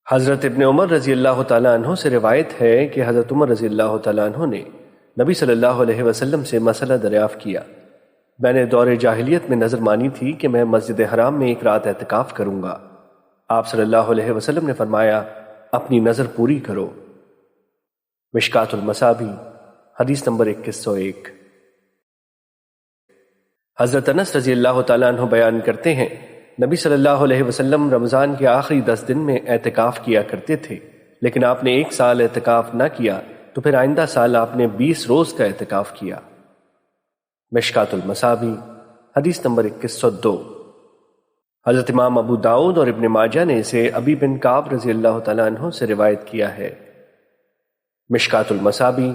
حضرت ابن عمر رضی اللہ تعالیٰ عنہ سے روایت ہے کہ حضرت عمر رضی اللہ تعالیٰ عنہ نے نبی صلی اللہ علیہ وسلم سے مسئلہ دریافت کیا۔ میں نے دور جاہلیت میں نظر مانی تھی کہ میں مسجد حرام میں ایک رات اعتکاف کروں گا۔ آپ صلی اللہ علیہ وسلم نے فرمایا، اپنی نظر پوری کرو۔ مشکات المصابیح حدیث نمبر 2101۔ حضرت انس رضی اللہ تعالیٰ عنہ بیان کرتے ہیں، نبی صلی اللہ علیہ وسلم رمضان کے آخری 10 دن میں اعتکاف کیا کرتے تھے، لیکن آپ نے 1 سال اعتکاف نہ کیا تو پھر آئندہ سال آپ نے 20 روز کا اعتکاف کیا۔ مشکات المصابیح حدیث نمبر 2102۔ حضرت امام ابو داؤد اور ابن ماجہ نے اسے ابی بن کعب رضی اللہ تعالیٰ عنہ سے روایت کیا ہے۔ مشکات المصابیح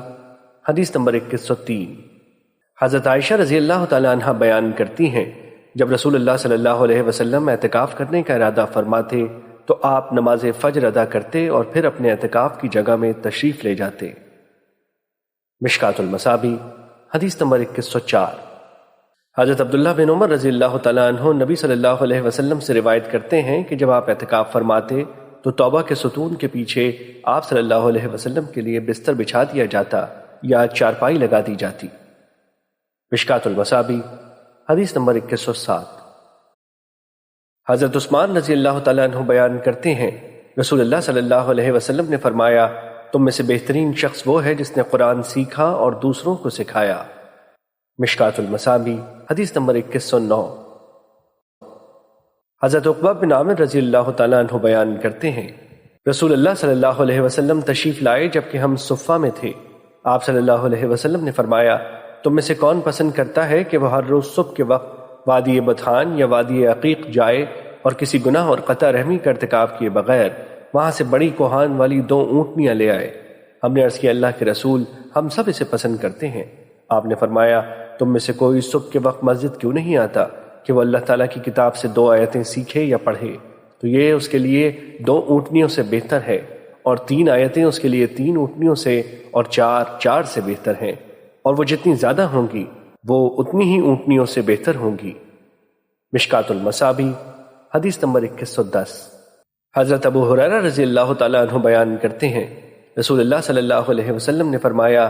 حدیث نمبر 2103۔ حضرت عائشہ رضی اللہ تعالیٰ عنہ بیان کرتی ہیں، جب رسول اللہ صلی اللہ علیہ وسلم اعتکاف کرنے کا ارادہ فرماتے تو آپ نماز فجر ادا کرتے اور پھر اپنے اعتکاف کی جگہ میں تشریف لے جاتے۔ مشکات المصابیح حدیث نمبر 2104۔ حضرت عبداللہ بن عمر رضی اللہ تعالیٰ عنہ نبی صلی اللہ علیہ وسلم سے روایت کرتے ہیں کہ جب آپ اعتکاف فرماتے تو توبہ کے ستون کے پیچھے آپ صلی اللہ علیہ وسلم کے لیے بستر بچھا دیا جاتا یا چارپائی لگا دی جاتی۔ مشکات المصابیح حدیث نمبر 2107۔ حضرت عثمان رضی اللہ تعالیٰ عنہ بیان کرتے ہیں، رسول اللہ صلی اللہ علیہ وسلم نے فرمایا، تم میں سے بہترین شخص وہ ہے جس نے قرآن سیکھا اور دوسروں کو سکھایا۔ مشکات المصابیح حدیث نمبر 2109۔ حضرت عقبہ بن عامر رضی اللہ تعالیٰ عنہ بیان کرتے ہیں، رسول اللہ صلی اللہ علیہ وسلم تشریف لائے جبکہ ہم صفہ میں تھے۔ آپ صلی اللہ علیہ وسلم نے فرمایا، تم میں سے کون پسند کرتا ہے کہ وہ ہر روز صبح کے وقت وادی بطحان یا وادی عقیق جائے اور کسی گناہ اور قطع رحمی کا ارتکاب کیے بغیر وہاں سے بڑی کوہان والی 2 اونٹنیاں لے آئے؟ ہم نے عرض کیا، اللہ کے رسول، ہم سب اسے پسند کرتے ہیں۔ آپ نے فرمایا، تم میں سے کوئی صبح کے وقت مسجد کیوں نہیں آتا کہ وہ اللہ تعالیٰ کی کتاب سے 2 آیتیں سیکھے یا پڑھے؟ تو یہ اس کے لیے 2 اونٹنیوں سے بہتر ہے، اور 3 آیتیں اس کے لیے 3 اونٹنیوں سے اور 4 سے بہتر ہیں، اور وہ جتنی زیادہ ہوں گی وہ اتنی ہی اونٹنیوں سے بہتر ہوں گی۔ مشکات المصابیح حدیث نمبر 2110۔ حضرت ابو ہریرہ رضی اللہ تعالیٰ عنہ بیان کرتے ہیں، رسول اللہ صلی اللہ علیہ وسلم نے فرمایا،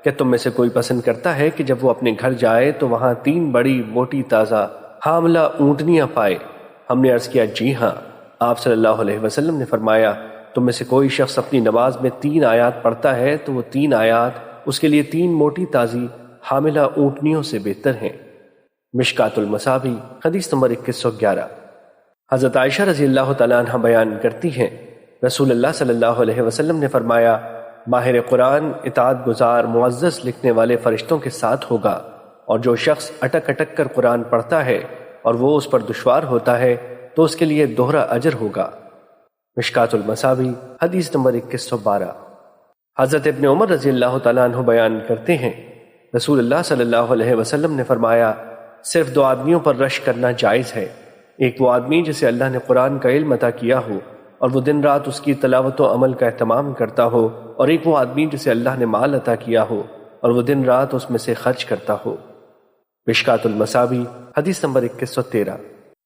کہ تم میں سے کوئی پسند کرتا ہے کہ جب وہ اپنے گھر جائے تو وہاں 3 بڑی موٹی تازہ حاملہ اونٹنیاں پائے؟ ہم نے عرض کیا، جی ہاں۔ آپ صلی اللہ علیہ وسلم نے فرمایا، تم میں سے کوئی شخص اپنی نماز میں 3 آیات پڑھتا ہے تو وہ 3 آیات اس کے لیے 3 موٹی تازی حاملہ اونٹنیوں سے بہتر ہیں۔ مشکات المصابیح حدیث نمبر 2111۔ حضرت عائشہ رضی اللہ تعالیٰ عنہ بیان کرتی ہیں، رسول اللہ صلی اللہ علیہ وسلم نے فرمایا، ماہر قرآن اطاعت گزار معزز لکھنے والے فرشتوں کے ساتھ ہوگا، اور جو شخص اٹک اٹک کر قرآن پڑھتا ہے اور وہ اس پر دشوار ہوتا ہے تو اس کے لیے دوہرا اجر ہوگا۔ مشکات المصابیح حدیث نمبر 2112۔ حضرت ابن عمر رضی اللہ تعالیٰ عنہ بیان کرتے ہیں، رسول اللہ صلی اللہ علیہ وسلم نے فرمایا، صرف 2 آدمیوں پر رشک کرنا جائز ہے، ایک وہ آدمی جسے اللہ نے قرآن کا علم عطا کیا ہو اور وہ دن رات اس کی تلاوت و عمل کا اہتمام کرتا ہو، اور ایک وہ آدمی جسے اللہ نے مال عطا کیا ہو اور وہ دن رات اس میں سے خرچ کرتا ہو۔ مشکات المصابیح حدیث نمبر 2113۔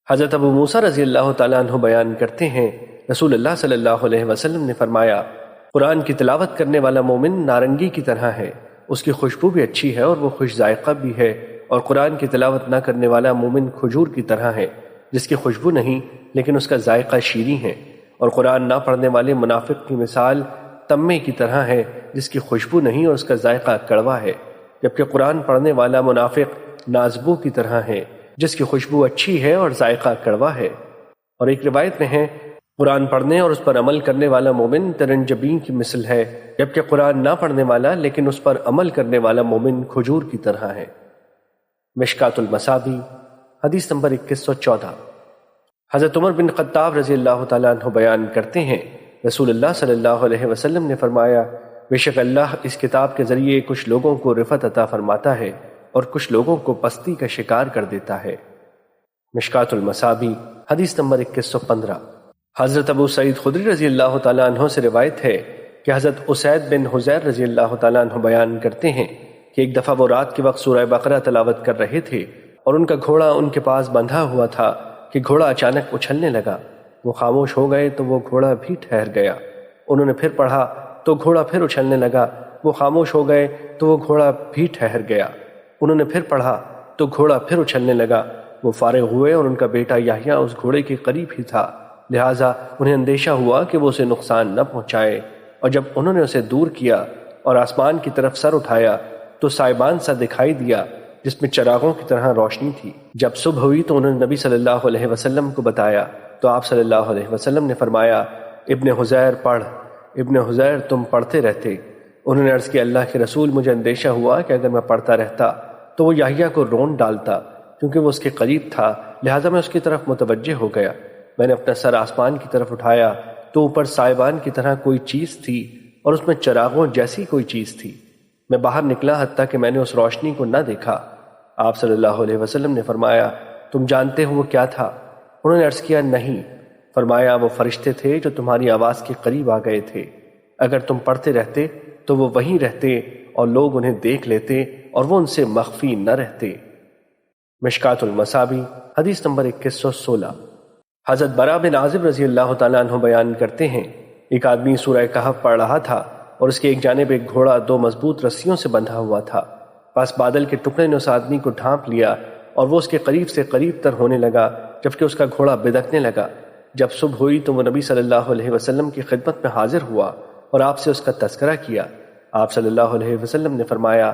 حضرت ابو موسیٰ رضی اللہ تعالیٰ عنہ بیان کرتے ہیں، رسول اللہ صلی اللہ علیہ وسلم نے فرمایا، قرآن کی تلاوت کرنے والا مومن نارنگی کی طرح ہے، اس کی خوشبو بھی اچھی ہے اور وہ خوش ذائقہ بھی ہے، اور قرآن کی تلاوت نہ کرنے والا مومن کھجور کی طرح ہے، جس کی خوشبو نہیں لیکن اس کا ذائقہ شیریں ہے، اور قرآن نہ پڑھنے والے منافق کی مثال تمے کی طرح ہے، جس کی خوشبو نہیں اور اس کا ذائقہ کڑوا ہے، جبکہ قرآن پڑھنے والا منافق نازبو کی طرح ہے، جس کی خوشبو اچھی ہے اور ذائقہ کڑوا ہے۔ اور ایک روایت میں ہے، قرآن پڑھنے اور اس پر عمل کرنے والا مومن ترنجبین کی مثل ہے، جبکہ قرآن نہ پڑھنے والا لیکن اس پر عمل کرنے والا مومن کھجور کی طرح ہے۔ مشکات المصابیح حدیث نمبر 2114۔ حضرت عمر بن خطاب رضی اللہ تعالیٰ عنہ بیان کرتے ہیں، رسول اللہ صلی اللہ علیہ وسلم نے فرمایا، بے شک اللہ اس کتاب کے ذریعے کچھ لوگوں کو رفعت عطا فرماتا ہے اور کچھ لوگوں کو پستی کا شکار کر دیتا ہے۔ مشکات المصابیح حدیث نمبر 2115۔ حضرت ابو سعید خدری رضی اللہ تعالیٰ عنہ سے روایت ہے کہ حضرت اسید بن حضیر رضی اللہ تعالیٰ عنہ بیان کرتے ہیں کہ ایک دفعہ وہ رات کے وقت سورہ بقرہ تلاوت کر رہے تھے اور ان کا گھوڑا ان کے پاس بندھا ہوا تھا کہ گھوڑا اچانک اچھلنے لگا۔ وہ خاموش ہو گئے تو وہ گھوڑا بھی ٹھہر گیا۔ انہوں نے پھر پڑھا تو گھوڑا پھر اچھلنے لگا، وہ خاموش ہو گئے تو وہ گھوڑا بھی ٹھہر گیا۔ انہوں نے پھر پڑھا تو گھوڑا پھر اچھلنے لگا، وہ فارغ ہوئے اور ان کا بیٹا یحییٰ اس گھوڑے کے قریب ہی تھا، لہٰذا انہیں اندیشہ ہوا کہ وہ اسے نقصان نہ پہنچائے۔ اور جب انہوں نے اسے دور کیا اور آسمان کی طرف سر اٹھایا تو سائبان سا دکھائی دیا جس میں چراغوں کی طرح روشنی تھی۔ جب صبح ہوئی تو انہوں نے نبی صلی اللہ علیہ وسلم کو بتایا تو آپ صلی اللہ علیہ وسلم نے فرمایا، ابن حذیر پڑھ۔ ابن حذیر تم پڑھتے رہتے۔ انہوں نے عرض کیا، اللہ کے رسول، مجھے اندیشہ ہوا کہ اگر میں پڑھتا رہتا تو وہ یحییٰ کو رون ڈالتا، کیونکہ وہ اس کے قریب تھا، لہٰذا میں اس کی طرف متوجہ ہو گیا۔ میں نے اپنا سر آسمان کی طرف اٹھایا تو اوپر سائبان کی طرح کوئی چیز تھی اور اس میں چراغوں جیسی کوئی چیز تھی۔ میں باہر نکلا حتیٰ کہ میں نے اس روشنی کو نہ دیکھا۔ آپ صلی اللہ علیہ وسلم نے فرمایا، تم جانتے ہو وہ کیا تھا؟ انہوں نے عرض کیا، نہیں۔ فرمایا، وہ فرشتے تھے جو تمہاری آواز کے قریب آ گئے تھے۔ اگر تم پڑھتے رہتے تو وہ وہیں رہتے اور لوگ انہیں دیکھ لیتے اور وہ ان سے مخفی نہ رہتے۔ مشکات المصابیح حدیث نمبر 2116۔ حضرت براء بن عازب رضی اللہ تعالیٰ عنہ بیان کرتے ہیں، ایک آدمی سورہ کہف پڑھ رہا تھا اور اس کے ایک جانب ایک گھوڑا 2 مضبوط رسیوں سے بندھا ہوا تھا۔ پس بادل کے ٹکڑے نے اس آدمی کو ڈھانپ لیا اور وہ اس کے قریب سے قریب تر ہونے لگا جبکہ اس کا گھوڑا بدکنے لگا۔ جب صبح ہوئی تو وہ نبی صلی اللہ علیہ وسلم کی خدمت میں حاضر ہوا اور آپ سے اس کا تذکرہ کیا۔ آپ صلی اللہ علیہ وسلم نے فرمایا،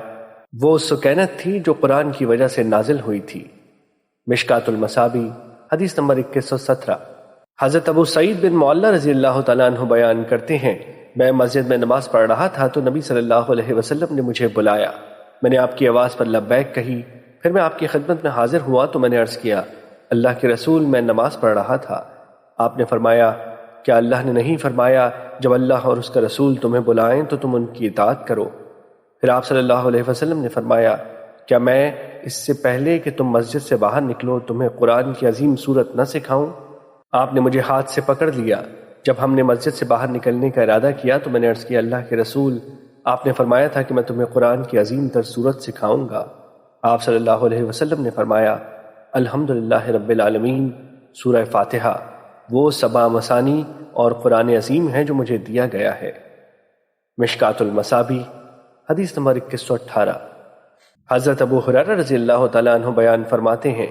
وہ سکینت تھی جو قرآن کی وجہ سے نازل ہوئی تھی۔ مشکات المصابیح حدیث نمبر 2117۔ حضرت ابو سعید بن معلہ رضی اللہ تعالیٰ عنہ بیان کرتے ہیں، میں مسجد میں نماز پڑھ رہا تھا تو نبی صلی اللہ علیہ وسلم نے مجھے بلایا۔ میں نے آپ کی آواز پر لبیک کہی، پھر میں آپ کی خدمت میں حاضر ہوا تو میں نے عرض کیا، اللہ کے رسول، میں نماز پڑھ رہا تھا۔ آپ نے فرمایا، کیا اللہ نے نہیں فرمایا جب اللہ اور اس کا رسول تمہیں بلائیں تو تم ان کی اطاعت کرو؟ پھر آپ صلی اللہ علیہ وسلم نے فرمایا، کیا میں اس سے پہلے کہ تم مسجد سے باہر نکلو تمہیں قرآن کی عظیم صورت نہ سکھاؤں؟ آپ نے مجھے ہاتھ سے پکڑ لیا۔ جب ہم نے مسجد سے باہر نکلنے کا ارادہ کیا تو میں نے عرض کیا، اللہ کے رسول، آپ نے فرمایا تھا کہ میں تمہیں قرآن کی عظیم تر صورت سکھاؤں گا۔ آپ صلی اللہ علیہ وسلم نے فرمایا، الحمدللہ رب العالمین، سورہ فاتحہ، وہ 7 مثانی اور قرآن عظیم ہے جو مجھے دیا گیا ہے۔ مشکات المصابیح حدیث نمبر 2118۔ حضرت ابو ہریرہ رضی اللہ تعالیٰ عنہ بیان فرماتے ہیں،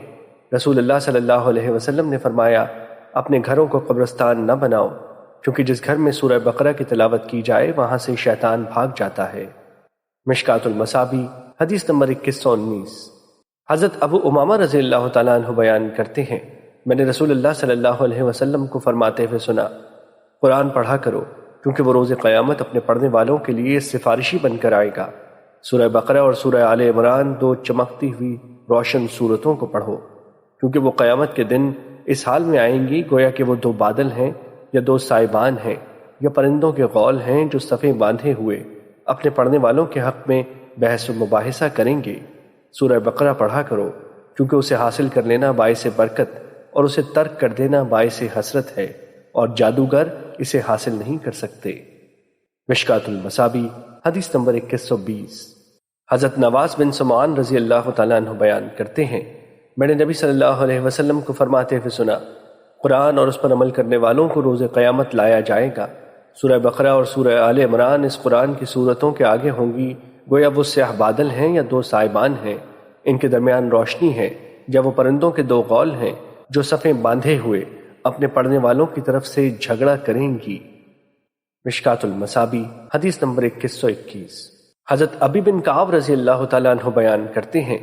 رسول اللہ صلی اللہ علیہ وسلم نے فرمایا، اپنے گھروں کو قبرستان نہ بناؤ، کیونکہ جس گھر میں سورہ بقرہ کی تلاوت کی جائے وہاں سے شیطان بھاگ جاتا ہے۔ مشکات المصابیح حدیث نمبر 2119۔ حضرت ابو امامہ رضی اللہ تعالیٰ عنہ بیان کرتے ہیں، میں نے رسول اللہ صلی اللہ علیہ وسلم کو فرماتے ہوئے سنا، قرآن پڑھا کرو کیونکہ وہ روز قیامت اپنے پڑھنے والوں کے لیے سفارشی بن کر آئے گا۔ سورہ بقرہ اور سورہ آل عمران 2 چمکتی ہوئی روشن صورتوں کو پڑھو، کیونکہ وہ قیامت کے دن اس حال میں آئیں گی گویا کہ وہ 2 بادل ہیں یا 2 سائبان ہیں یا پرندوں کے غول ہیں جو صفیں باندھے ہوئے اپنے پڑھنے والوں کے حق میں بحث و مباحثہ کریں گے۔ سورہ بقرہ پڑھا کرو کیونکہ اسے حاصل کر لینا باعث برکت اور اسے ترک کر دینا باعث حسرت ہے، اور جادوگر اسے حاصل نہیں کر سکتے۔ مشکات المصابیح حدیث نمبر 2120۔ حضرت نواس بن سمعان رضی اللہ تعالیٰ عنہ بیان کرتے ہیں، میں نے نبی صلی اللہ علیہ وسلم کو فرماتے ہوئے سنا، قرآن اور اس پر عمل کرنے والوں کو روز قیامت لایا جائے گا۔ سورہ بقرہ اور سورہ آل عمران اس قرآن کی صورتوں کے آگے ہوں گی گویا وہ سیاہ بادل ہیں یا 2 سائبان ہیں، ان کے درمیان روشنی ہے، جب وہ پرندوں کے 2 غول ہیں جو صفیں باندھے ہوئے اپنے پڑھنے والوں کی طرف سے جھگڑا کریں گی۔ مشکات المصابیح حدیث نمبر 2121۔ حضرت ابی بن کعب رضی اللہ تعالیٰ عنہ بیان کرتے ہیں،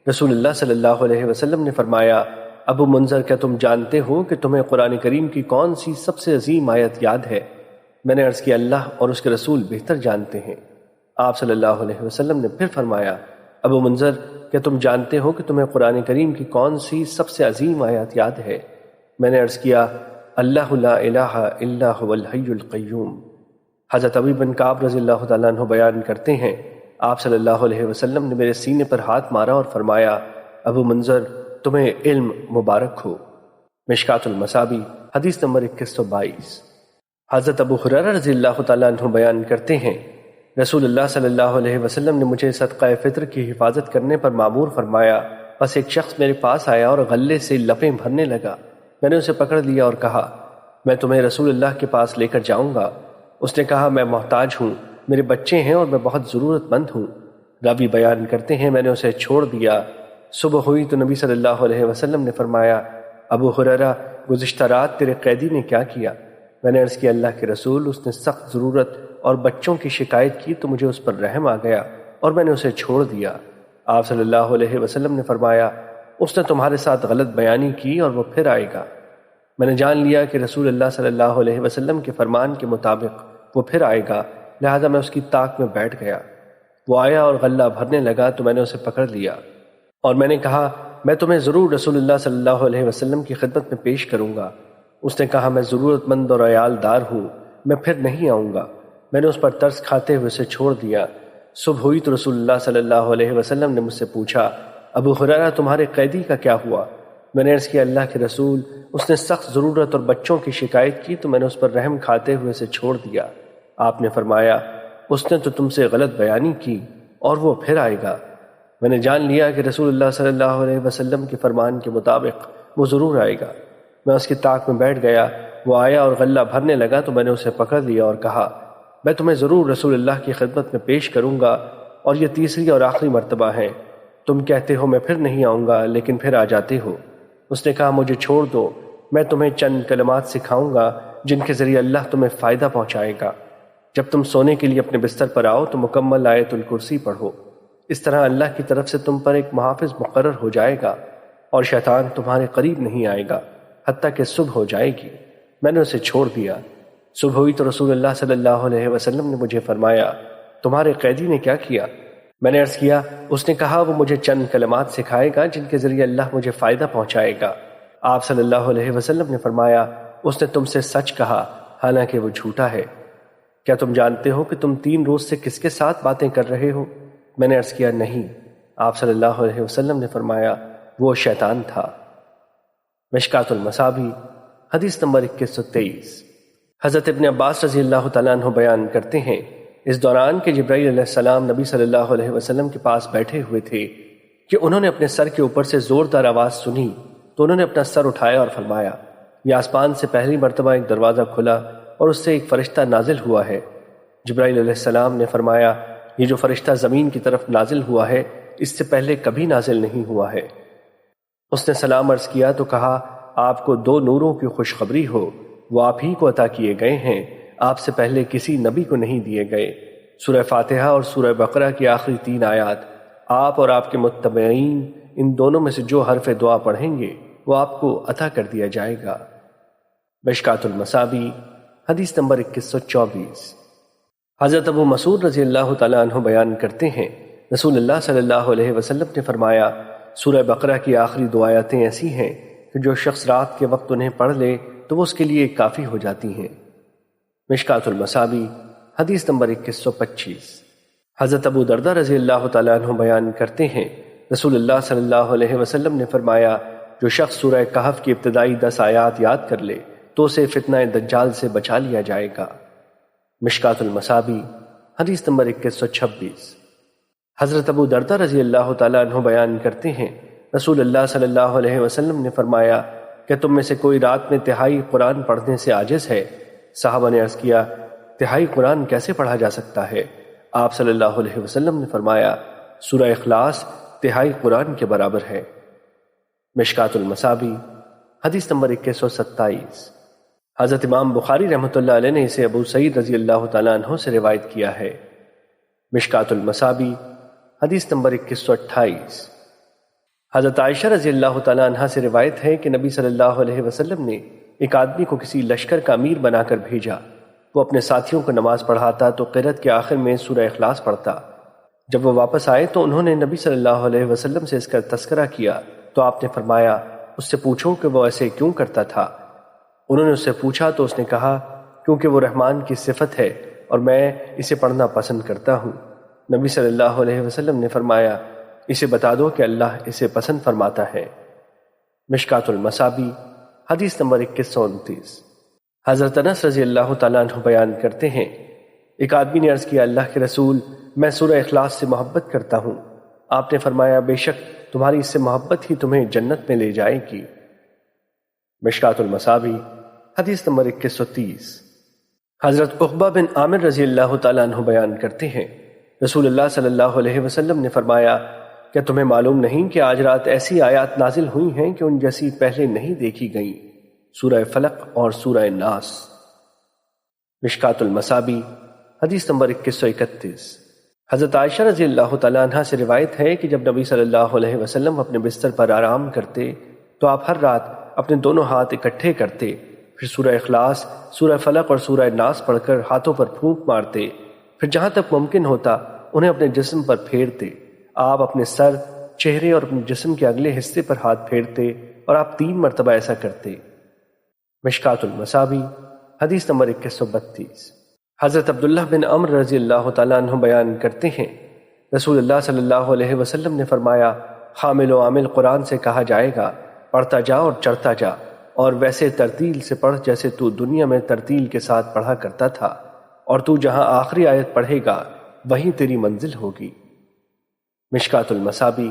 رسول اللہ صلی اللہ علیہ وسلم نے فرمایا، ابو منذر، کیا تم جانتے ہو کہ تمہیں قرآن کریم کی کون سی سب سے عظیم آیت یاد ہے؟ میں نے عرض کیا، اللہ اور اس کے رسول بہتر جانتے ہیں۔ آپ صلی اللہ علیہ وسلم نے پھر فرمایا، ابو منذر، کیا تم جانتے ہو کہ تمہیں قرآن کریم کی کون سی سب سے عظیم آیت یاد ہے؟ میں نے عرض کیا، اللہ لا الہ الا هو الحی القیوم۔ حضرت ابی بن کعب رضی اللہ تعالیٰ عنہ بیان کرتے ہیں، آپ صلی اللہ علیہ وسلم نے میرے سینے پر ہاتھ مارا اور فرمایا، ابو منذر، تمہیں علم مبارک ہو۔ مشکات المصابیح حدیث نمبر 2122۔ حضرت ابو ہریرہ رضی اللہ تعالیٰ عنہ بیان کرتے ہیں، رسول اللہ صلی اللہ علیہ وسلم نے مجھے صدقہ فطر کی حفاظت کرنے پر معمور فرمایا، بس ایک شخص میرے پاس آیا اور غلے سے لپیں بھرنے لگا۔ میں نے اسے پکڑ لیا اور کہا، میں تمہیں رسول اللہ کے پاس لے کر جاؤں گا۔ اس نے کہا میں محتاج ہوں، میرے بچے ہیں اور میں بہت ضرورت مند ہوں۔ راوی بیان کرتے ہیں میں نے اسے چھوڑ دیا۔ صبح ہوئی تو نبی صلی اللہ علیہ وسلم نے فرمایا ابو ہریرہ گزشتہ رات تیرے قیدی نے کیا کیا؟ میں نے عرض کیا اللہ کے رسول اس نے سخت ضرورت اور بچوں کی شکایت کی تو مجھے اس پر رحم آ گیا اور میں نے اسے چھوڑ دیا۔ آپ صلی اللہ علیہ وسلم نے فرمایا اس نے تمہارے ساتھ غلط بیانی کی اور وہ پھر آئے گا۔ میں نے جان لیا کہ رسول اللہ صلی اللہ علیہ وسلم کے فرمان کے مطابق وہ پھر آئے گا، لہذا میں اس کی طاق میں بیٹھ گیا۔ وہ آیا اور غلہ بھرنے لگا تو میں نے اسے پکڑ لیا اور میں نے کہا میں تمہیں ضرور رسول اللہ صلی اللہ علیہ وسلم کی خدمت میں پیش کروں گا۔ اس نے کہا میں ضرورت مند اور عیال دار ہوں، میں پھر نہیں آؤں گا۔ میں نے اس پر ترس کھاتے ہوئے اسے چھوڑ دیا۔ صبح ہوئی تو رسول اللہ صلی اللہ علیہ وسلم نے مجھ سے پوچھا ابو ہریرہ تمہارے قیدی کا کیا ہوا؟ میں نے عرض کیا اللہ کے رسول اس نے سخت ضرورت اور بچوں کی شکایت کی تو میں نے اس پر رحم کھاتے ہوئے اسے چھوڑ دیا۔ آپ نے فرمایا اس نے تو تم سے غلط بیانی کی اور وہ پھر آئے گا۔ میں نے جان لیا کہ رسول اللہ صلی اللہ علیہ وسلم کے فرمان کے مطابق وہ ضرور آئے گا۔ میں اس کی طاق میں بیٹھ گیا۔ وہ آیا اور غلہ بھرنے لگا تو میں نے اسے پکڑ لیا اور کہا میں تمہیں ضرور رسول اللہ کی خدمت میں پیش کروں گا اور یہ تیسری اور آخری مرتبہ ہے۔ تم کہتے ہو میں پھر نہیں آؤں گا لیکن پھر آ جاتے ہو۔ اس نے کہا مجھے چھوڑ دو، میں تمہیں چند کلمات سکھاؤں گا جن کے ذریعے اللہ تمہیں فائدہ پہنچائے گا۔ جب تم سونے کے لیے اپنے بستر پر آؤ تو مکمل آیت الکرسی پڑھو، اس طرح اللہ کی طرف سے تم پر ایک محافظ مقرر ہو جائے گا اور شیطان تمہارے قریب نہیں آئے گا حتیٰ کہ صبح ہو جائے گی۔ میں نے اسے چھوڑ دیا۔ صبح ہوئی تو رسول اللہ صلی اللہ علیہ وسلم نے مجھے فرمایا تمہارے قیدی نے کیا کیا؟ میں نے عرض کیا اس نے کہا وہ مجھے چند کلمات سکھائے گا جن کے ذریعے اللہ مجھے فائدہ پہنچائے گا۔ آپ صلی اللہ علیہ وسلم نے فرمایا اس نے تم سے سچ کہا حالانکہ وہ جھوٹا ہے۔ کیا تم جانتے ہو کہ تم 3 روز سے کس کے ساتھ باتیں کر رہے ہو؟ میں نے عرض کیا نہیں۔ آپ صلی اللہ علیہ وسلم نے فرمایا وہ شیطان تھا۔ مشکات المصابیح حدیث نمبر 2123۔ حضرت ابن عباس رضی اللہ تعالیٰ عنہ بیان کرتے ہیں اس دوران کہ جبرائیل علیہ السلام نبی صلی اللہ علیہ وسلم کے پاس بیٹھے ہوئے تھے کہ انہوں نے اپنے سر کے اوپر سے زوردار آواز سنی تو انہوں نے اپنا سر اٹھایا اور فرمایا یہ آسمان سے پہلی مرتبہ ایک دروازہ کھلا اور اس سے ایک فرشتہ نازل ہوا ہے۔ جبرائیل علیہ السلام نے فرمایا یہ جو فرشتہ زمین کی طرف نازل ہوا ہے اس سے پہلے کبھی نازل نہیں ہوا ہے۔ اس نے سلام عرض کیا تو کہا آپ کو 2 نوروں کی خوشخبری ہو، وہ آپ ہی کو عطا کیے گئے ہیں، آپ سے پہلے کسی نبی کو نہیں دیے گئے۔ سورہ فاتحہ اور سورہ بقرہ کی آخری 3 آیات آپ اور آپ کے متبعین ان دونوں میں سے جو حرف دعا پڑھیں گے وہ آپ کو عطا کر دیا جائے گا۔ مشکات المصابیح حدیث نمبر 2124۔ حضرت ابو مسعود رضی اللہ تعالیٰ عنہ بیان کرتے ہیں رسول اللہ صلی اللہ علیہ وسلم نے فرمایا سورہ بقرہ کی آخری 2 آیاتیں ایسی ہیں کہ جو شخص رات کے وقت انہیں پڑھ لے تو وہ اس کے لیے کافی ہو جاتی ہیں۔ مشکات المصابیح حدیث نمبر 2125۔ حضرت ابو دردہ رضی اللہ تعالیٰ عنہ بیان کرتے ہیں رسول اللہ صلی اللہ علیہ وسلم نے فرمایا جو شخص سورہ کہف کی ابتدائی 10 آیات یاد کر لے تو اسے فتنہ دجال سے بچا لیا جائے گا۔ مشکات المصابیح حدیث نمبر 2126۔ حضرت ابو دردہ رضی اللہ تعالیٰ عنہ بیان کرتے ہیں رسول اللہ صلی اللہ علیہ وسلم نے فرمایا کہ تم میں سے کوئی رات میں تہائی قرآن پڑھنے سے عاجز ہے؟ صحابہ نے عرض کیا تہائی قرآن کیسے پڑھا جا سکتا ہے؟ آپ صلی اللہ علیہ وسلم نے فرمایا سورہ اخلاص تہائی قرآن کے برابر ہے۔ مشکات المصابیح حدیث نمبر 2127۔ حضرت امام بخاری رحمۃ اللہ علیہ نے اسے ابو سعید رضی اللہ تعالیٰ عنہ سے روایت کیا ہے۔ مشکات المصابیح حدیث نمبر 2128۔ حضرت عائشہ رضی اللہ تعالیٰ عنہ سے روایت ہے کہ نبی صلی اللہ علیہ وسلم نے ایک آدمی کو کسی لشکر کا امیر بنا کر بھیجا۔ وہ اپنے ساتھیوں کو نماز پڑھاتا تو قرأت کے آخر میں سورہ اخلاص پڑھتا۔ جب وہ واپس آئے تو انہوں نے نبی صلی اللہ علیہ وسلم سے اس کا تذکرہ کیا تو آپ نے فرمایا اس سے پوچھو کہ وہ ایسے کیوں کرتا تھا۔ انہوں نے اس سے پوچھا تو اس نے کہا کیونکہ وہ رحمان کی صفت ہے اور میں اسے پڑھنا پسند کرتا ہوں۔ نبی صلی اللہ علیہ وسلم نے فرمایا اسے بتا دو کہ اللہ اسے پسند فرماتا ہے۔ مشکات المصابیح حدیث نمبر 2129۔ حضرت انس رضی اللہ تعالیٰ عنہ بیان کرتے ہیں ایک آدمی نے عرض کیا اللہ کے رسول میں سورہ اخلاص سے محبت کرتا ہوں۔ آپ نے فرمایا بے شک تمہاری اس سے محبت ہی تمہیں جنت میں لے جائے گی۔ مشکات المصابیح حدیث نمبر 2130۔ حضرت عقبہ بن عامر رضی اللہ تعالیٰ عنہ بیان کرتے ہیں، رسول اللہ صلی اللہ علیہ وسلم نے فرمایا، کیا تمہیں معلوم نہیں کہ آج رات ایسی آیات نازل ہوئی ہیں کہ ان جیسی پہلے نہیں دیکھی گئیں؟ سورہ فلق اور سورہ ناس۔ مشکات المصابی حدیث نمبر 2131۔ حضرت عائشہ رضی اللہ تعالیٰ عنہ سے روایت ہے کہ جب نبی صلی اللہ علیہ وسلم اپنے بستر پر آرام کرتے تو آپ ہر رات اپنے دونوں ہاتھ اکٹھے کرتے، پھر سورہ اخلاص، سورہ فلق اور سورہ ناس پڑھ کر ہاتھوں پر پھونک مارتے، پھر جہاں تک ممکن ہوتا انہیں اپنے جسم پر پھیرتے۔ آپ اپنے سر، چہرے اور اپنے جسم کے اگلے حصے پر ہاتھ پھیرتے اور آپ 3 مرتبہ ایسا کرتے۔ مشکات المصابی حدیث نمبر 2132۔ حضرت عبداللہ بن عمر رضی اللہ تعالیٰ عنہ بیان کرتے ہیں، رسول اللہ صلی اللہ علیہ وسلم نے فرمایا، حامل و عامل قرآن سے کہا جائے گا، پڑھتا جا اور چڑھتا جا، اور ویسے ترتیل سے پڑھ جیسے تو دنیا میں ترتیل کے ساتھ پڑھا کرتا تھا، اور تو جہاں آخری آیت پڑھے گا وہیں تیری منزل ہوگی۔ مشکات المصابی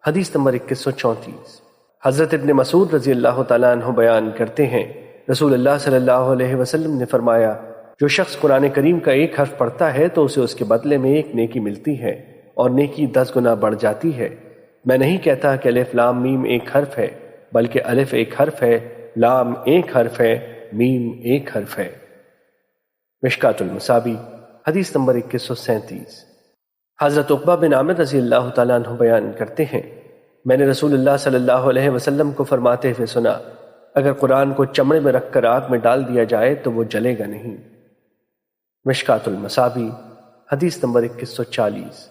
حدیث نمبر 2134۔ حضرت ابن مسعود رضی اللہ تعالیٰ عنہ بیان کرتے ہیں، رسول اللہ صلی اللہ علیہ وسلم نے فرمایا، جو شخص قرآن کریم کا ایک حرف پڑھتا ہے تو اسے اس کے بدلے میں ایک نیکی ملتی ہے، اور نیکی 10 گنا بڑھ جاتی ہے۔ میں نہیں کہتا کہ الف لام میم ایک حرف ہے، بلکہ الف ایک حرف ہے، لام ایک حرف ہے، میم ایک حرف ہے۔ مشکات المصابی حدیث نمبر 2137۔ حضرت عقبہ بن عامر رضی اللہ تعالیٰ عنہ بیان کرتے ہیں، میں نے رسول اللہ صلی اللہ علیہ وسلم کو فرماتے ہوئے سنا، اگر قرآن کو چمڑے میں رکھ کر آگ میں ڈال دیا جائے تو وہ جلے گا نہیں۔ مشکات المصابی حدیث نمبر 2140۔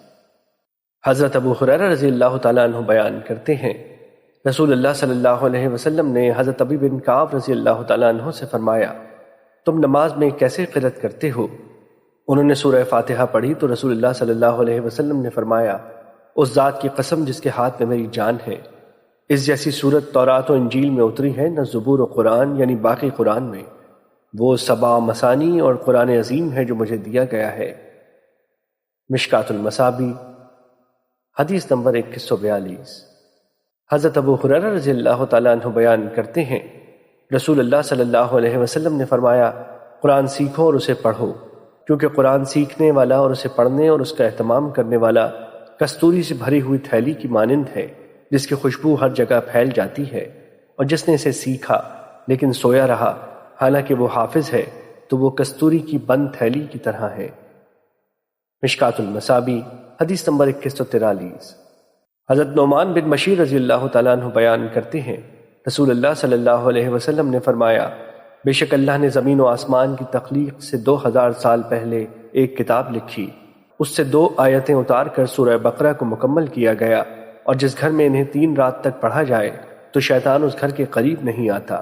حضرت ابو ہریرہ رضی اللہ تعالیٰ عنہ بیان کرتے ہیں، رسول اللہ صلی اللہ علیہ وسلم نے حضرت ابی بن کعب رضی اللہ تعالیٰ عنہ سے فرمایا، تم نماز میں کیسے قرأت کرتے ہو؟ انہوں نے سورہ فاتحہ پڑھی تو رسول اللہ صلی اللہ علیہ وسلم نے فرمایا، اس ذات کی قسم جس کے ہاتھ میں میری جان ہے، اس جیسی صورت تورات و انجیل میں اتری ہے نہ زبور و قرآن یعنی باقی قرآن میں، وہ 7 مثانی اور قرآن عظیم ہے جو مجھے دیا گیا ہے۔ مشکات المصابی حدیث نمبر 2142۔ حضرت ابو ہریرہ رضی اللہ تعالیٰ عنہ بیان کرتے ہیں، رسول اللہ صلی اللہ علیہ وسلم نے فرمایا، قرآن سیکھو اور اسے پڑھو، کیونکہ قرآن سیکھنے والا اور اسے پڑھنے اور اس کا اہتمام کرنے والا کستوری سے بھری ہوئی تھیلی کی مانند ہے جس کی خوشبو ہر جگہ پھیل جاتی ہے، اور جس نے اسے سیکھا لیکن سویا رہا حالانکہ وہ حافظ ہے تو وہ کستوری کی بند تھیلی کی طرح ہے۔ مشکات المصابی حدیث نمبر 2143۔ حضرت نعمان بن بشیر رضی اللہ تعالیٰ عنہ بیان کرتے ہیں، رسول اللہ صلی اللہ علیہ وسلم نے فرمایا، بے شک اللہ نے زمین و آسمان کی تخلیق سے 2000 سال پہلے ایک کتاب لکھی، اس سے 2 آیتیں اتار کر سورہ بقرہ کو مکمل کیا گیا، اور جس گھر میں انہیں 3 رات تک پڑھا جائے تو شیطان اس گھر کے قریب نہیں آتا۔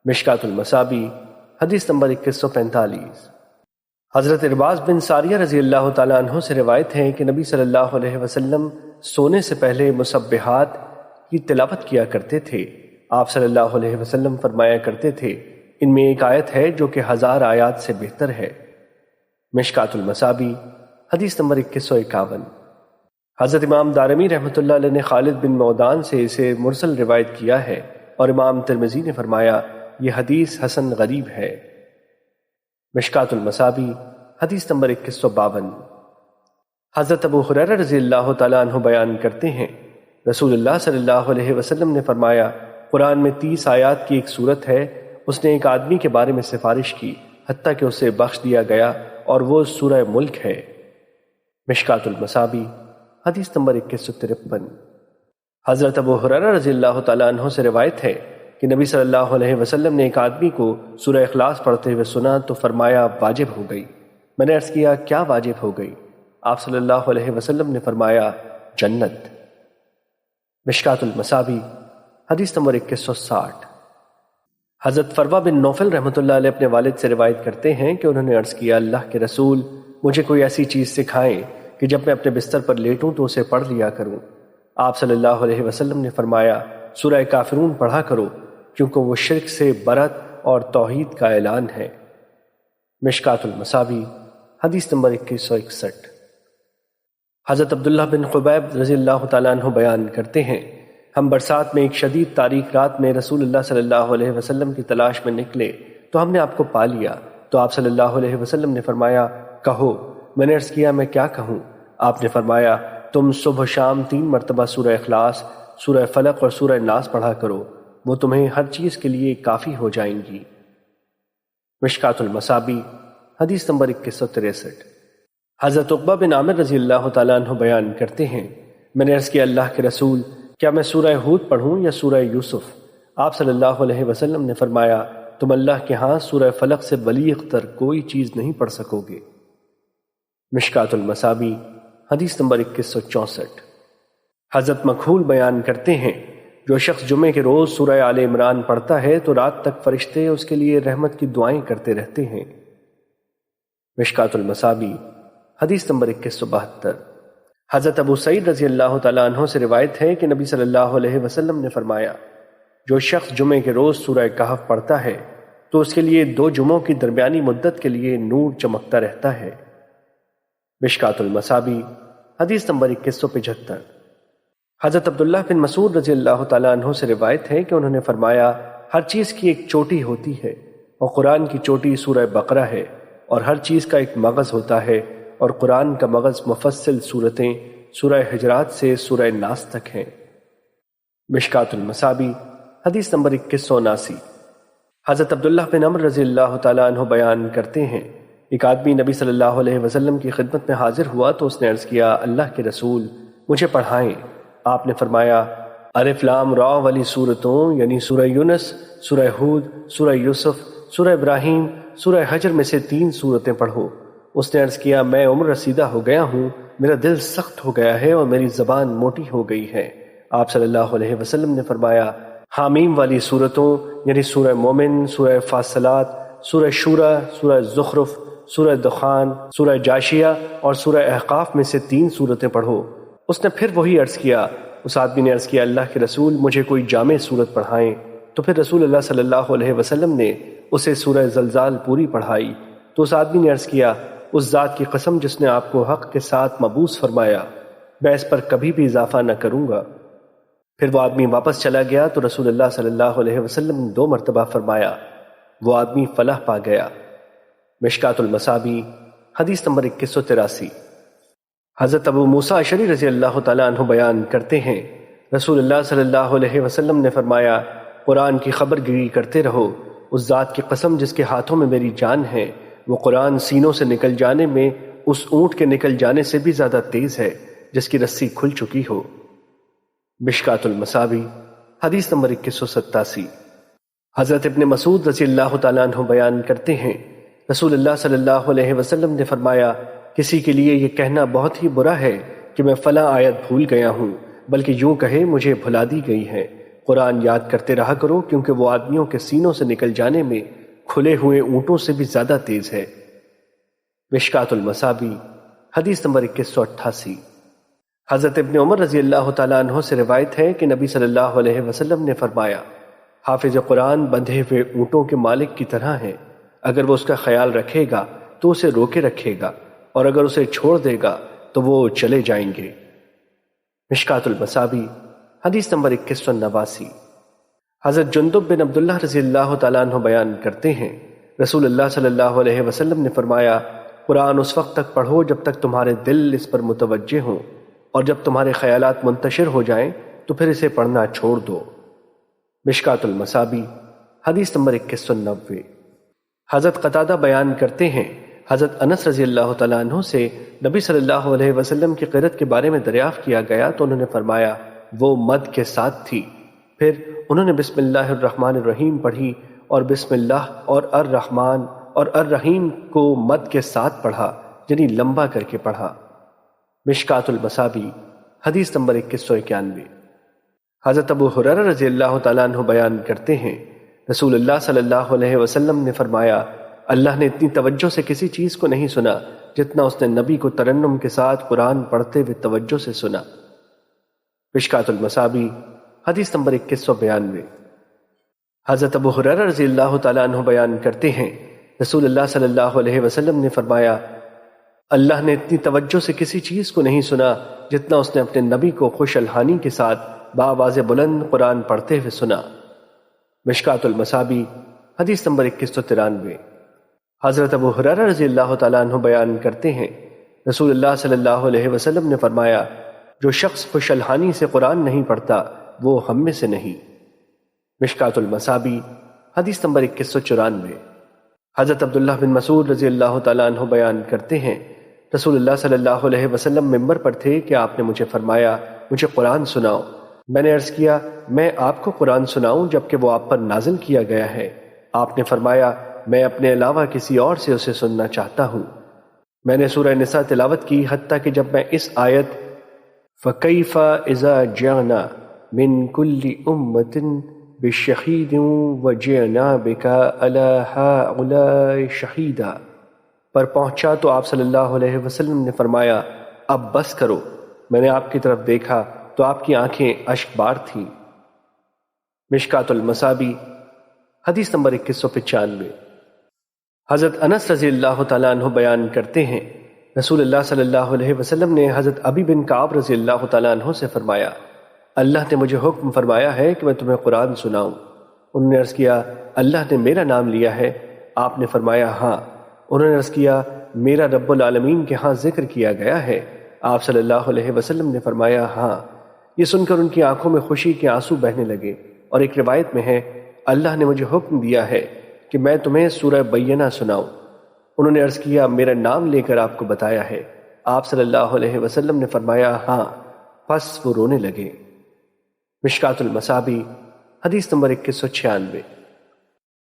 مشکات المصابی حدیث نمبر 2145۔ حضرت ارباز بن ساریہ رضی اللہ تعالیٰ عنہ سے روایت ہے کہ نبی صلی اللہ علیہ وسلم سونے سے پہلے مسبحات کی تلاوت کیا کرتے تھے۔ آپ صلی اللہ علیہ وسلم فرمایا کرتے تھے، ان میں ایک آیت ہے جو کہ 1000 آیات سے بہتر ہے۔ مشکات المصابی حدیث نمبر 2151۔ حضرت امام دارمی رحمۃ اللہ علیہ نے خالد بن معدان سے اسے مرسل روایت کیا ہے، اور امام ترمذی نے فرمایا یہ حدیث حسن غریب ہے۔ مشکات المصابی حدیث نمبر 2152۔ حضرت ابو ہریرہ رضی اللہ تعالیٰ عنہ بیان کرتے ہیں، رسول اللہ صلی اللہ علیہ وسلم نے فرمایا، قرآن میں 30 آیات کی ایک صورت ہے، اس نے ایک آدمی کے بارے میں سفارش کی حتیٰ کہ اسے بخش دیا گیا، اور وہ سورہ ملک ہے۔ مشکات المصابی حدیث نمبر 2153۔ حضرت ابو ہریرہ رضی اللہ تعالیٰ عنہ سے روایت ہے کہ نبی صلی اللہ علیہ وسلم نے ایک آدمی کو سورہ اخلاص پڑھتے ہوئے سنا تو فرمایا واجب ہو گئی۔ میں نے عرض کیا کیا واجب ہو گئی؟ آپ صلی اللہ علیہ وسلم نے فرمایا جنت۔ مشکات المصابی حدیث نمبر 2160۔ حضرت فروہ بن نوفل رحمۃ اللہ علیہ اپنے والد سے روایت کرتے ہیں کہ انہوں نے عرض کیا، اللہ کے رسول مجھے کوئی ایسی چیز سکھائیں کہ جب میں اپنے بستر پر لیٹوں تو اسے پڑھ لیا کروں۔ آپ صلی اللہ علیہ وسلم نے فرمایا سورہ کافرون پڑھا کرو، کیونکہ وہ شرک سے برت اور توحید کا اعلان ہے۔ مشکات المصابی حدیث نمبر 2161۔ حضرت عبداللہ بن خبیب رضی اللہ تعالیٰ عنہ بیان کرتے ہیں، ہم برسات میں ایک شدید تاریک رات میں رسول اللہ صلی اللہ علیہ وسلم کی تلاش میں نکلے تو ہم نے آپ کو پا لیا۔ تو آپ صلی اللہ علیہ وسلم نے فرمایا، کہو۔ میں نے عرض کیا، میں کیا کہوں؟ آپ نے فرمایا، تم صبح شام 3 مرتبہ سورہ اخلاص، سورہ فلق اور سورہ ناس پڑھا کرو، وہ تمہیں ہر چیز کے لیے کافی ہو جائیں گی۔ مشکات المصابیح حدیث نمبر 2163۔ حضرت عقبہ بن عامر رضی اللہ تعالیٰ عنہ بیان کرتے ہیں، میں نے عرض کیا، اللہ کے رسول، کیا میں سورہ ہود پڑھوں یا سورہ یوسف؟ آپ صلی اللہ علیہ وسلم نے فرمایا، تم اللہ کے ہاں سورہ فلق سے بلیغ تر کوئی چیز نہیں پڑھ سکو گے۔ مشکات المصابیح حدیث نمبر 2164۔ حضرت مکحول بیان کرتے ہیں، جو شخص جمعے کے روز سورہ آل عمران پڑھتا ہے تو رات تک فرشتے اس کے لیے رحمت کی دعائیں کرتے رہتے ہیں۔ مشکات المصابیح حدیث نمبر 2172۔ حضرت ابو سعید رضی اللہ تعالیٰ عنہ سے روایت ہے کہ نبی صلی اللہ علیہ وسلم نے فرمایا، جو شخص جمعے کے روز سورہ کہف پڑھتا ہے تو اس کے لیے 2 جمعوں کی درمیانی مدت کے لیے نور چمکتا رہتا ہے۔ مشکات المصابیح حدیث نمبر 2175۔ حضرت عبداللہ بن مسعود رضی اللہ تعالیٰ عنہ سے روایت ہے کہ انہوں نے فرمایا، ہر چیز کی ایک چوٹی ہوتی ہے اور قرآن کی چوٹی سورہ بقرہ ہے، اور ہر چیز کا ایک مغز ہوتا ہے، اور قرآن کا مغز مفصل صورتیں سورہ حجرات سے سورہ ناس تک ہیں۔ مشکات المصابیح حدیث نمبر 2179۔ حضرت عبداللہ بن عمر رضی اللہ تعالیٰ عنہ بیان کرتے ہیں، ایک آدمی نبی صلی اللہ علیہ وسلم کی خدمت میں حاضر ہوا تو اس نے عرض کیا، اللہ کے رسول، مجھے پڑھائیں۔ آپ نے فرمایا، الف لام را والی صورتوں یعنی سورہ یونس، سورہ ہود، سورہ یوسف، سورہ ابراہیم، سورہ حجر میں سے 3 صورتیں پڑھو۔ اس نے عرض کیا، میں عمر رسیدہ ہو گیا ہوں، میرا دل سخت ہو گیا ہے اور میری زبان موٹی ہو گئی ہے۔ آپ صلی اللہ علیہ وسلم نے فرمایا، حامیم والی صورتوں یعنی سورہ مومن، سورہ فاصلات، سورہ شورى، سورہ زخرف، سورہ دخان، سورہ جاشیہ اور سورہ احقاف میں سے 3 صورتیں پڑھو۔ اس نے پھر وہی عرض کیا۔ اس آدمی نے عرض کیا، اللہ کے رسول، مجھے کوئی جامع صورت پڑھائیں۔ تو پھر رسول اللہ صلی اللہ علیہ وسلم نے اسے سورہ زلزال پوری پڑھائی۔ تو اس آدمی نے عرض کیا، اس ذات کی قسم جس نے آپ کو حق کے ساتھ مبعوث فرمایا، میں اس پر کبھی بھی اضافہ نہ کروں گا۔ پھر وہ آدمی واپس چلا گیا تو رسول اللہ صلی اللہ علیہ وسلم نے 2 مرتبہ فرمایا، وہ آدمی فلاح پا گیا۔ مشکات المصابیح حدیث نمبر 2183۔ حضرت ابو موسیٰ اشعری رضی اللہ تعالیٰ عنہ بیان کرتے ہیں، رسول اللہ صلی اللہ علیہ وسلم نے فرمایا، قرآن کی خبر گیری کرتے رہو، اس ذات کی قسم جس کے ہاتھوں میں میری جان ہے، وہ قرآن سینوں سے نکل جانے میں اس اونٹ کے نکل جانے سے بھی زیادہ تیز ہے جس کی رسی کھل چکی ہو۔ مشکات المصابیح حدیث نمبر 2187۔ حضرت ابن مسعود رضی اللہ تعالیٰ عنہ بیان کرتے ہیں، رسول اللہ صلی اللہ علیہ وسلم نے فرمایا، کسی کے لیے یہ کہنا بہت ہی برا ہے کہ میں فلاں آیت بھول گیا ہوں، بلکہ یوں کہے مجھے بھلا دی گئی ہے۔ قرآن یاد کرتے رہا کرو، کیونکہ وہ آدمیوں کے سینوں سے نکل جانے میں کھلے ہوئے اونٹوں سے بھی زیادہ تیز ہے۔ مشکات المصابیح حدیث نمبر 2188۔ حضرت ابن عمر رضی اللہ تعالیٰ عنہ سے روایت ہے کہ نبی صلی اللہ علیہ وسلم نے فرمایا، حافظ قرآن بندھے ہوئے اونٹوں کے مالک کی طرح ہے، اگر وہ اس کا خیال رکھے گا تو اسے روکے رکھے گا، اور اگر اسے چھوڑ دے گا تو وہ چلے جائیں گے۔ مشکات المصابیح حدیث نمبر 2189۔ حضرت جندب بن عبداللہ رضی اللہ تعالیٰ عنہ بیان کرتے ہیں، رسول اللہ صلی اللہ علیہ وسلم نے فرمایا، قرآن اس وقت تک پڑھو جب تک تمہارے دل اس پر متوجہ ہوں، اور جب تمہارے خیالات منتشر ہو جائیں تو پھر اسے پڑھنا چھوڑ دو۔ مشکات المصابیح حدیث نمبر 2190۔ حضرت قتادہ بیان کرتے ہیں، حضرت انس رضی اللہ تعالیٰ عنہ سے نبی صلی اللہ علیہ وسلم کی قرأت کے بارے میں دریافت کیا گیا تو انہوں نے فرمایا، وہ مد کے ساتھ تھی۔ پھر انہوں نے بسم اللہ الرحمن الرحیم پڑھی، اور بسم اللہ اور الرحمن اور الرحیم کو مد کے ساتھ پڑھا، یعنی لمبا کر کے پڑھا۔ مشکات المصابیح حدیث نمبر 2191۔ حضرت ابو ہریرہ رضی اللہ تعالیٰ عنہ بیان کرتے ہیں، رسول اللہ صلی اللہ علیہ وسلم نے فرمایا، اللہ نے اتنی توجہ سے کسی چیز کو نہیں سنا جتنا اس نے نبی کو ترنم کے ساتھ قرآن پڑھتے ہوئے توجہ سے سنا۔ مشکات المصابیح حدیث نمبر 2192۔ حضرت ابو ہریرہ رضی اللہ تعالیٰ عنہ بیان کرتے ہیں، رسول اللہ صلی اللہ علیہ وسلم نے فرمایا، اللہ نے اتنی توجہ سے کسی چیز کو نہیں سنا جتنا اس نے اپنے نبی کو خوش الحانی کے ساتھ بآواز بلند قرآن پڑھتے ہوئے سنا۔ مشکات المصابیح حدیث نمبر 2193۔ حضرت ابو ہریرہ رضی اللہ تعالیٰ عنہ بیان کرتے ہیں، رسول اللہ صلی اللہ علیہ وسلم نے فرمایا، جو شخص خوش الحانی سے قرآن نہیں پڑھتا وہ ہم میں سے نہیں۔ مشکات المصابیح حدیث نمبر 2194۔ حضرت عبداللہ بن مسعود رضی اللہ تعالیٰ عنہ بیان کرتے ہیں، رسول اللہ صلی اللہ علیہ وسلم ممبر پر تھے کہ آپ نے مجھے فرمایا، مجھے قرآن سناؤ۔ میں نے عرض کیا، میں آپ کو قرآن سناؤں جبکہ وہ آپ پر نازل کیا گیا ہے؟ آپ نے فرمایا، میں اپنے علاوہ کسی اور سے اسے سننا چاہتا ہوں۔ میں نے سورہ نساء تلاوت کی حتیٰ کہ جب میں اس آیت فَكَيْفَ إِذَا جِئْنَا مِن كُلِّ أُمَّةٍ بِشَهِيدٍ وَجِئْنَا بِكَ عَلَىٰ هَٰؤُلَاءِ شَهِيدًا پر پہنچا تو آپ صلی اللہ علیہ وسلم نے فرمایا، اب بس کرو۔ میں نے آپ کی طرف دیکھا تو آپ کی آنکھیں اشک بار تھیں۔ مشکات المصابیح حدیث نمبر 2195۔ حضرت انس رضی اللہ تعالیٰ عنہ بیان کرتے ہیں، رسول اللہ صلی اللہ علیہ وسلم نے حضرت ابی بن کعب رضی اللہ تعالیٰ عنہ سے فرمایا، اللہ نے مجھے حکم فرمایا ہے کہ میں تمہیں قرآن سناؤں۔ انہوں نے عرض کیا، اللہ نے میرا نام لیا ہے؟ آپ نے فرمایا، ہاں۔ انہوں نے عرض کیا، میرا رب العالمین کے ہاں ذکر کیا گیا ہے؟ آپ صلی اللہ علیہ وسلم نے فرمایا، ہاں۔ یہ سن کر ان کی آنکھوں میں خوشی کے آنسو بہنے لگے، اور ایک روایت میں ہے، اللہ نے مجھے حکم دیا ہے کہ میں تمہیں سورہ بینہ سناؤں۔ انہوں نے عرض کیا، میرا نام لے کر آپ کو بتایا ہے؟ آپ صلی اللہ علیہ وسلم نے فرمایا، ہاں۔ پس وہ رونے لگے۔ مشکات المصابیح حدیث نمبر 2196۔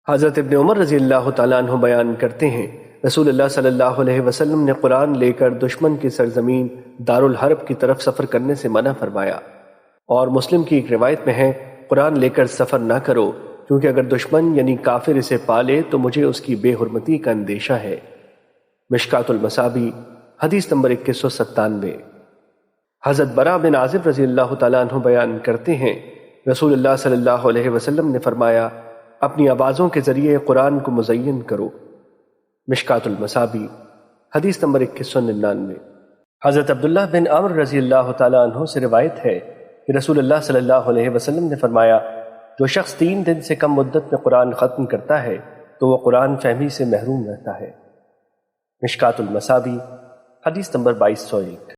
حضرت ابن عمر رضی اللہ تعالیٰ عنہ بیان کرتے ہیں، رسول اللہ صلی اللہ علیہ وسلم نے قرآن لے کر دشمن کی سرزمین دارالحرب کی طرف سفر کرنے سے منع فرمایا، اور مسلم کی ایک روایت میں ہے، قرآن لے کر سفر نہ کرو، کیونکہ اگر دشمن یعنی کافر اسے پالے تو مجھے اس کی بے حرمتی کا اندیشہ ہے۔ مشکات المصابیح حدیث نمبر 2197۔ حضرت براء بن عازب رضی اللہ تعالیٰ عنہ بیان کرتے ہیں، رسول اللہ صلی اللہ علیہ وسلم نے فرمایا، اپنی آوازوں کے ذریعے قرآن کو مزین کرو۔ مشکات المصابیح حدیث نمبر 2199۔ حضرت عبداللہ بن عمر رضی اللہ تعالیٰ عنہ سے روایت ہے کہ رسول اللہ صلی اللہ علیہ وسلم نے فرمایا، جو شخص 3 دن سے کم مدت میں قرآن ختم کرتا ہے تو وہ قرآن فہمی سے محروم رہتا ہے۔ مشکات المصابیح حدیث نمبر 2201۔